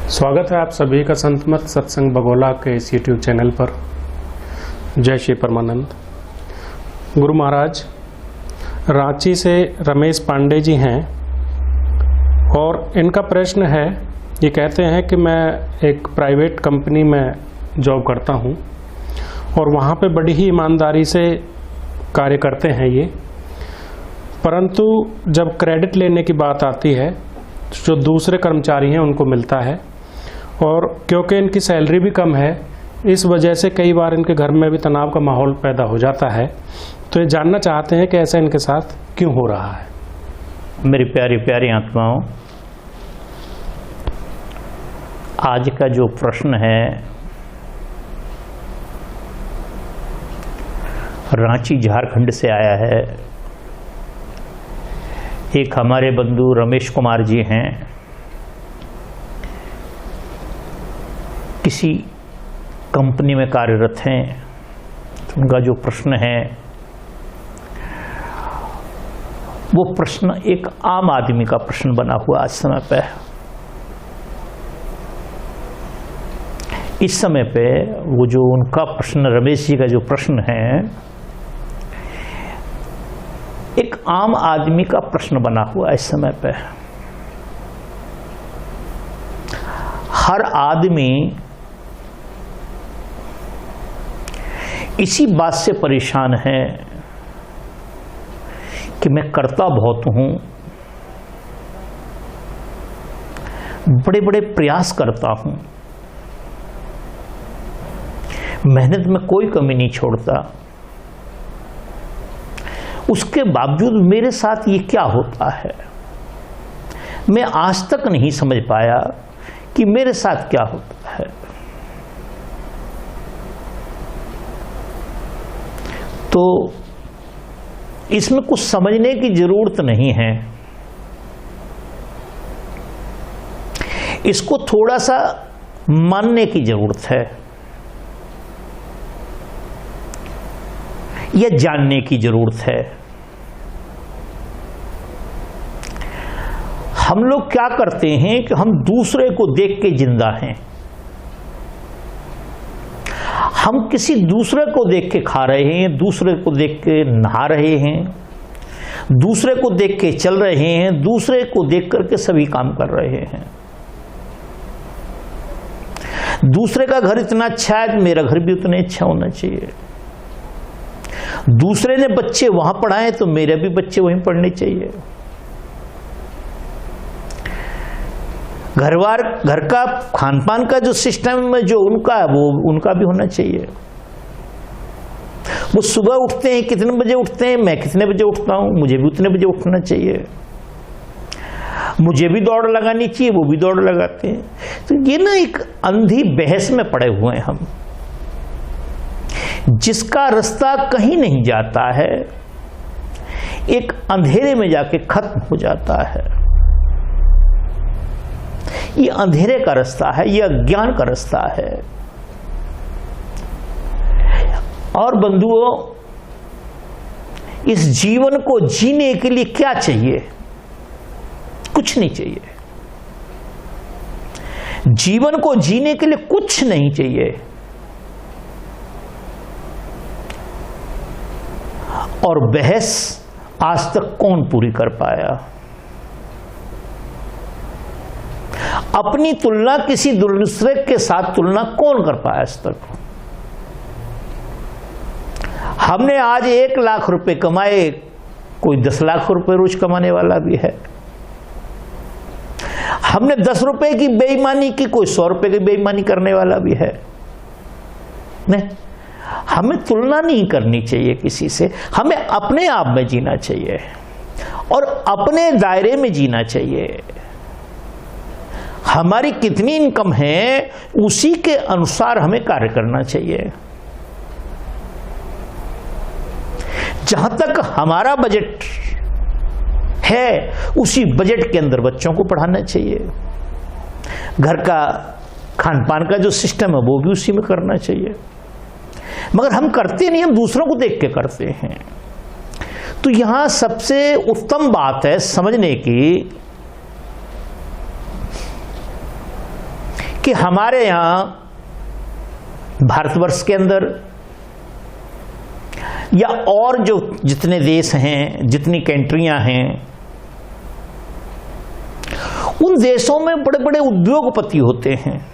स्वागत है आप सभी का संतमत सत्संग बगोला के इस यूट्यूब चैनल पर। जय श्री परमानंद। गुरु महाराज रांची से रमेश पांडे जी हैं और इनका प्रश्न है, ये कहते हैं कि मैं एक प्राइवेट कंपनी में जॉब करता हूं और वहां पे बड़ी ही ईमानदारी से कार्य करते हैं ये, परंतु जब क्रेडिट लेने की बात आती है जो दूसरे कर्मचारी हैं उनको मिलता है और क्योंकि इनकी सैलरी भी कम है इस वजह से कई बार इनके घर में भी तनाव का माहौल पैदा हो जाता है। तो ये जानना चाहते हैं कि ऐसा इनके साथ क्यों हो रहा है। मेरी प्यारी प्यारी आत्माओं, आज का जो प्रश्न है रांची झारखंड से आया है। एक हमारे बंधु रमेश कुमार जी हैं, किसी कंपनी में कार्यरत हैं। उनका जो प्रश्न है वो प्रश्न एक आम आदमी का प्रश्न बना हुआ आज समय पे। इस समय पे वो जो उनका प्रश्न, रमेश जी का जो प्रश्न है, एक आम आदमी का प्रश्न बना हुआ इस समय पे। हर आदमी इसी बात से परेशान है कि मैं करता बहुत हूं, बड़े बड़े प्रयास करता हूं, मेहनत में कोई कमी नहीं छोड़ता, उसके बावजूद मेरे साथ ये क्या होता है। मैं आज तक नहीं समझ पाया कि मेरे साथ क्या होता है। तो इसमें कुछ समझने की जरूरत नहीं है, इसको थोड़ा सा मानने की जरूरत है या जानने की जरूरत है। हम लोग क्या करते हैं कि हम दूसरे को देख के जिंदा हैं। हम किसी दूसरे को देख के खा रहे हैं, दूसरे को देख के नहा रहे हैं, दूसरे को देख के चल रहे हैं, दूसरे को देख करके सभी काम कर रहे हैं। दूसरे का घर इतना अच्छा है, मेरा घर भी उतना अच्छा होना चाहिए। दूसरे ने बच्चे वहां पढ़ाए तो मेरे भी बच्चे वहीं पढ़ने चाहिए। घर का खान पान का जो सिस्टम में जो उनका है वो उनका भी होना चाहिए। वो सुबह उठते हैं, कितने बजे उठते हैं, मैं कितने बजे उठता हूं, मुझे भी उतने बजे उठना चाहिए। मुझे भी दौड़ लगानी चाहिए, वो भी दौड़ लगाते हैं। तो ये ना एक अंधी बहस में पड़े हुए हैं हम, जिसका रास्ता कहीं नहीं जाता है, एक अंधेरे में जाके खत्म हो जाता है। ये अंधेरे का रास्ता है, ये अज्ञान का रास्ता है। और बंधुओं, इस जीवन को जीने के लिए क्या चाहिए? कुछ नहीं चाहिए। जीवन को जीने के लिए कुछ नहीं चाहिए। और बहस आज तक कौन पूरी कर पाया? अपनी तुलना किसी दूसरे के साथ तुलना कौन कर पाया आज तक? हमने आज 1 लाख रुपए कमाए, कोई 10 लाख रुपए रोज कमाने वाला भी है। हमने 10 रुपए की बेईमानी की, कोई 100 रुपए की बेईमानी करने वाला भी है। नहीं, हमें तुलना नहीं करनी चाहिए किसी से। हमें अपने आप में जीना चाहिए और अपने दायरे में जीना चाहिए। हमारी कितनी इनकम है उसी के अनुसार हमें कार्य करना चाहिए। जहां तक हमारा बजट है उसी बजट के अंदर बच्चों को पढ़ाना चाहिए। घर का खान पान का जो सिस्टम है वो भी उसी में करना चाहिए। मगर हम करते नहीं, हम दूसरों को देख के करते हैं। तो यहां सबसे उत्तम बात है समझने की कि हमारे यहां भारतवर्ष के अंदर या और जो जितने देश हैं, जितनी कंट्रियां हैं, उन देशों में बड़े बड़े उद्योगपति होते हैं,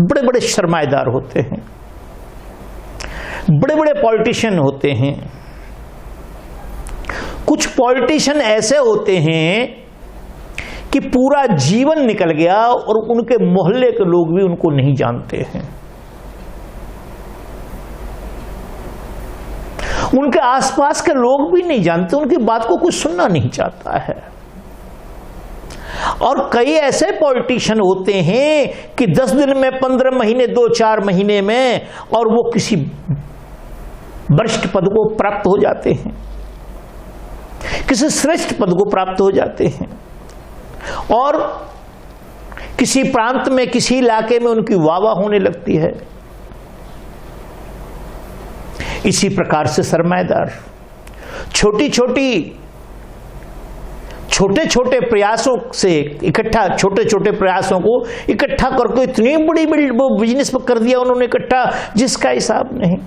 बड़े बड़े सरमाएदार होते हैं, बड़े बड़े पॉलिटिशियन होते हैं। कुछ पॉलिटिशियन ऐसे होते हैं कि पूरा जीवन निकल गया और उनके मोहल्ले के लोग भी उनको नहीं जानते हैं, उनके आसपास के लोग भी नहीं जानते, उनकी बात को कोई सुनना नहीं चाहता है। और कई ऐसे पॉलिटिशियन होते हैं कि 10 दिन में, 15 महीने, 2-4 महीने में और वो किसी वरिष्ठ पद को प्राप्त हो जाते हैं, किसी श्रेष्ठ पद को प्राप्त हो जाते हैं और किसी प्रांत में, किसी इलाके में उनकी वाहवाही होने लगती है। इसी प्रकार से सरमाएदार छोटे छोटे प्रयासों से इकट्ठा, छोटे छोटे प्रयासों को इकट्ठा करके इतनी बड़ी बड़ी वो बिजनेस में कर दिया उन्होंने इकट्ठा, जिसका हिसाब नहीं।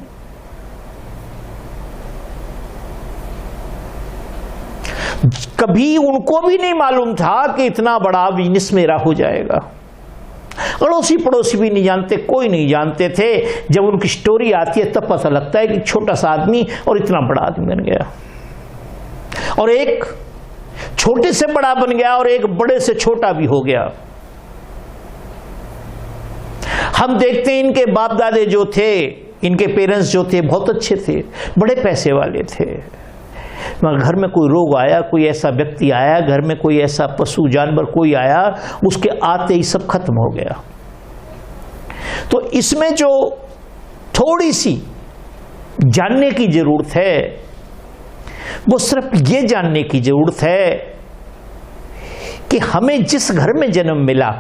कभी उनको भी नहीं मालूम था कि इतना बड़ा बिजनेस मेरा हो जाएगा। अड़ोसी पड़ोसी भी नहीं जानते, कोई नहीं जानते थे। जब उनकी स्टोरी आती है तब पता लगता है कि छोटा सा आदमी और इतना बड़ा आदमी बन गया, और एक छोटे से बड़ा बन गया और एक बड़े से छोटा भी हो गया। हम देखते हैं इनके बाप दादे जो थे, इनके पेरेंट्स जो थे, बहुत अच्छे थे, बड़े पैसे वाले थे, मगर घर में कोई रोग आया, कोई ऐसा व्यक्ति आया, घर में कोई ऐसा पशु जानवर कोई आया, उसके आते ही सब खत्म हो गया। तो इसमें जो थोड़ी सी जानने की जरूरत है, वो सिर्फ ये जानने की जरूरत है कि हमें जिस घर में जन्म मिला,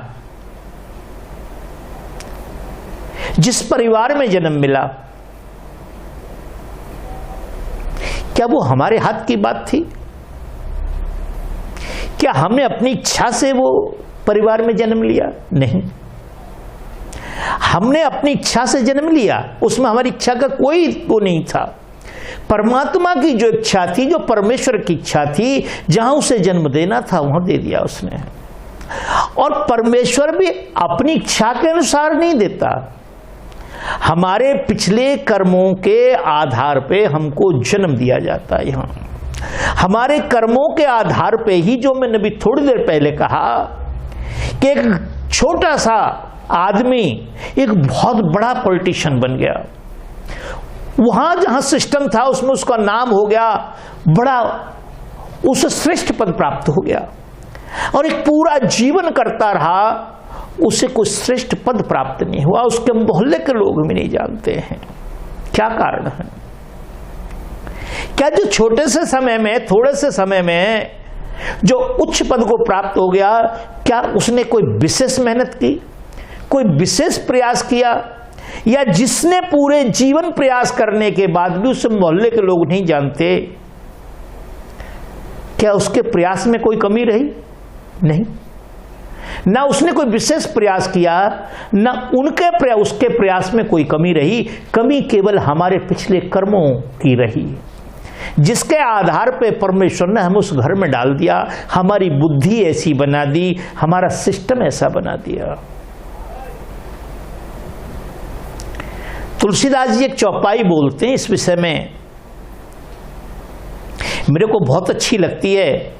जिस परिवार में जन्म मिला, क्या वो हमारे हाथ की बात थी? क्या हमने अपनी इच्छा से वो परिवार में जन्म लिया? नहीं, हमने अपनी इच्छा से जन्म लिया, उसमें हमारी इच्छा का कोई वो नहीं था। परमात्मा की जो इच्छा थी, जो परमेश्वर की इच्छा थी, जहां उसे जन्म देना था वहां दे दिया उसने। और परमेश्वर भी अपनी इच्छा के अनुसार नहीं देता, हमारे पिछले कर्मों के आधार पे हमको जन्म दिया जाता है। यहाँ हमारे कर्मों के आधार पे ही, जो मैंने अभी थोड़ी देर पहले कहा कि एक छोटा सा आदमी एक बहुत बड़ा पॉलिटिशियन बन गया, वहां जहां सिस्टम था उसमें उसका नाम हो गया बड़ा, उसे श्रेष्ठ पद प्राप्त हो गया, और एक पूरा जीवन करता रहा, उसे कोई श्रेष्ठ पद प्राप्त नहीं हुआ, उसके मोहल्ले के लोग भी नहीं जानते हैं। क्या कारण है? क्या जो छोटे से समय में, थोड़े से समय में जो उच्च पद को प्राप्त हो गया, क्या उसने कोई विशेष मेहनत की, कोई विशेष प्रयास किया, या जिसने पूरे जीवन प्रयास करने के बाद भी उस मोहल्ले के लोग नहीं जानते, क्या उसके प्रयास में कोई कमी रही? नहीं, ना उसने कोई विशेष प्रयास किया, ना उसके प्रयास में कोई कमी रही। कमी केवल हमारे पिछले कर्मों की रही, जिसके आधार पे परमेश्वर ने हमें उस घर में डाल दिया, हमारी बुद्धि ऐसी बना दी, हमारा सिस्टम ऐसा बना दिया। तुलसीदास जी एक चौपाई बोलते हैं इस विषय में, मेरे को बहुत अच्छी लगती है,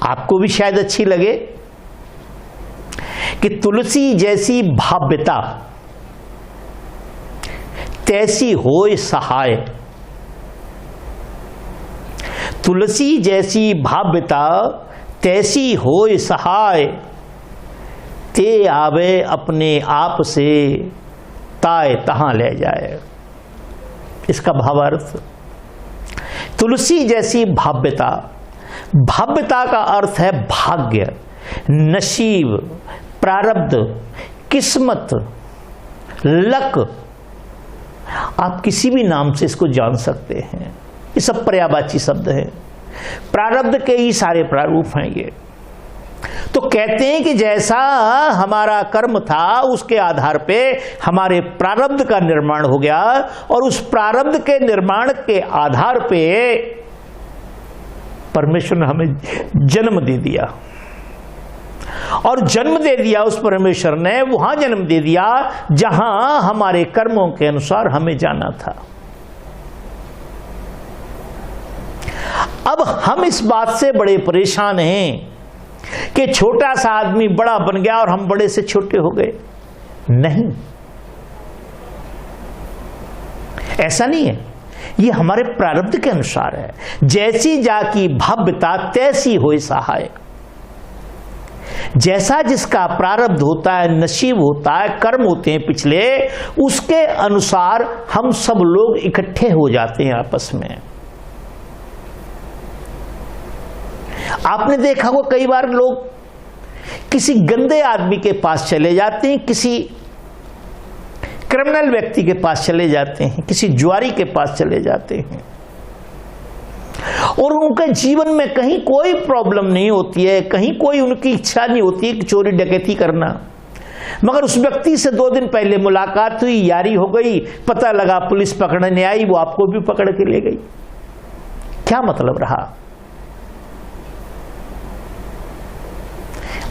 आपको भी शायद अच्छी लगे, कि तुलसी जैसी भाव्यता तैसी होय सहाय, तुलसी जैसी भाव्यता तैसी होय सहाय, ते आवे अपने आप से ताए तहां ले जाए। इसका भावार्थ, तुलसी जैसी भाव्यता, भाव्यता का अर्थ है भाग्य, नसीब, प्रारब्ध, किस्मत, लक, आप किसी भी नाम से इसको जान सकते हैं, ये सब पर्यायवाची शब्द हैं। प्रारब्ध के ही सारे प्रारूप हैं ये। तो कहते हैं कि जैसा हमारा कर्म था उसके आधार पे हमारे प्रारब्ध का निर्माण हो गया, और उस प्रारब्ध के निर्माण के आधार पे परमेश्वर ने हमें जन्म दे दिया, और जन्म दे दिया उस परमेश्वर ने वहां जन्म दे दिया जहां हमारे कर्मों के अनुसार हमें जाना था। अब हम इस बात से बड़े परेशान हैं कि छोटा सा आदमी बड़ा बन गया और हम बड़े से छोटे हो गए। नहीं, ऐसा नहीं है, ये हमारे प्रारब्ध के अनुसार है। जैसी जाकी भव्यता तैसी होए सहाय। जैसा जिसका प्रारब्ध होता है, नसीब होता है, कर्म होते हैं पिछले, उसके अनुसार हम सब लोग इकट्ठे हो जाते हैं आपस में। आपने देखा होगा कई बार लोग किसी गंदे आदमी के पास चले जाते हैं, किसी क्रिमिनल व्यक्ति के पास चले जाते हैं, किसी जुआरी के पास चले जाते हैं, और उनके जीवन में कहीं कोई प्रॉब्लम नहीं होती है, कहीं कोई उनकी इच्छा नहीं होती है कि चोरी डकैती करना, मगर उस व्यक्ति से 2 दिन पहले मुलाकात हुई, यारी हो गई, पता लगा पुलिस पकड़ने आई, वो आपको भी पकड़ के ले गई। क्या मतलब रहा?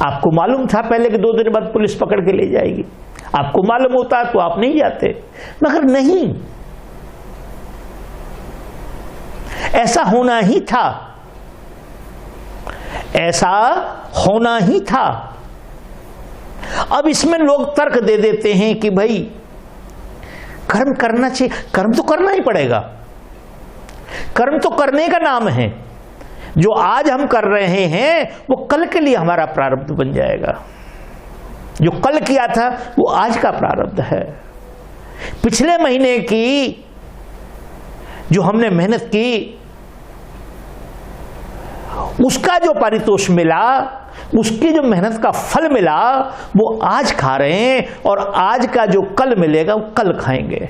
आपको मालूम था पहले कि 2 दिन बाद पुलिस पकड़ के ले जाएगी, आपको मालूम होता तो आप नहीं जाते, मगर नहीं, ऐसा होना ही था, ऐसा होना ही था। अब इसमें लोग तर्क दे देते हैं कि भाई कर्म करना चाहिए। कर्म तो करना ही पड़ेगा, कर्म तो करने का नाम है। जो आज हम कर रहे हैं वो कल के लिए हमारा प्रारब्ध बन जाएगा। जो कल किया था वो आज का प्रारब्ध है। पिछले महीने की जो हमने मेहनत की उसका जो पारितोष मिला, उसकी जो मेहनत का फल मिला, वो आज खा रहे हैं, और आज का जो कल मिलेगा वो कल खाएंगे।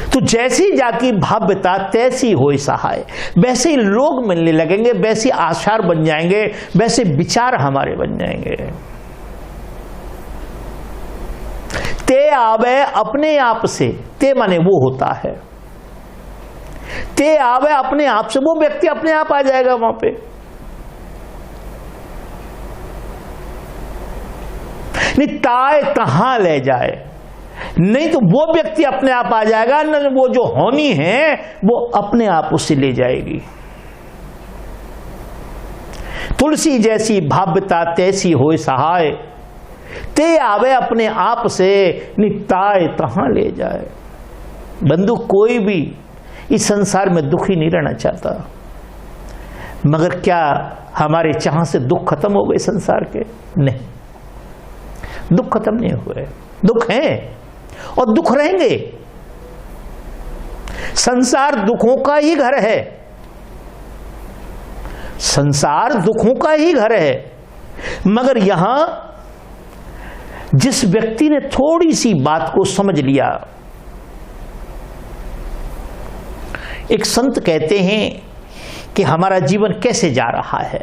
तो जैसी जाकी भाव्यता तैसी होए सहाय। वैसे ही लोग मिलने लगेंगे, वैसे आचार बन जाएंगे, वैसे विचार हमारे बन जाएंगे। ते आवे अपने आप से, ते माने वो होता है, ते आवे अपने आप से, वो व्यक्ति अपने आप आ जाएगा वहां पे। नहीं ताए कहां ले जाए, नहीं तो वो व्यक्ति अपने आप आ जाएगा, न वो जो होनी है वो अपने आप उससे ले जाएगी। तुलसी जैसी भाव्यता तैसी होए सहाय, ते आवे अपने आप से, निताए कहां ले जाए। बंधु, कोई भी इस संसार में दुखी नहीं रहना चाहता, मगर क्या हमारे चाह से दुख खत्म हो गए संसार के? नहीं, दुख खत्म नहीं हुए, दुख हैं और दुख रहेंगे। संसार दुखों का ही घर है, संसार दुखों का ही घर है। मगर यहां जिस व्यक्ति ने थोड़ी सी बात को समझ लिया, एक संत कहते हैं कि हमारा जीवन कैसे जा रहा है,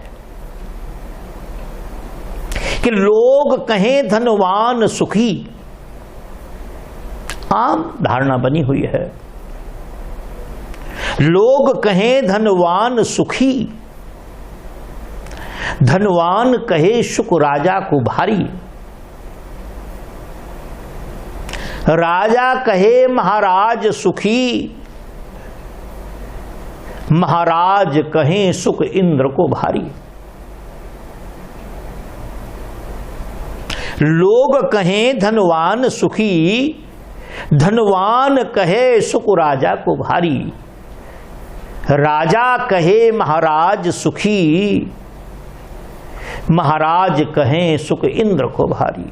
कि लोग कहें धनवान सुखी, आम धारणा बनी हुई है। लोग कहें धनवान सुखी, धनवान कहे सुख राजा को भारी। राजा कहे महाराज सुखी, महाराज कहें सुख इंद्र को भारी। लोग कहें धनवान सुखी, धनवान कहे सुख राजा को भारी। राजा कहे महाराज सुखी, महाराज कहें सुख इंद्र को भारी।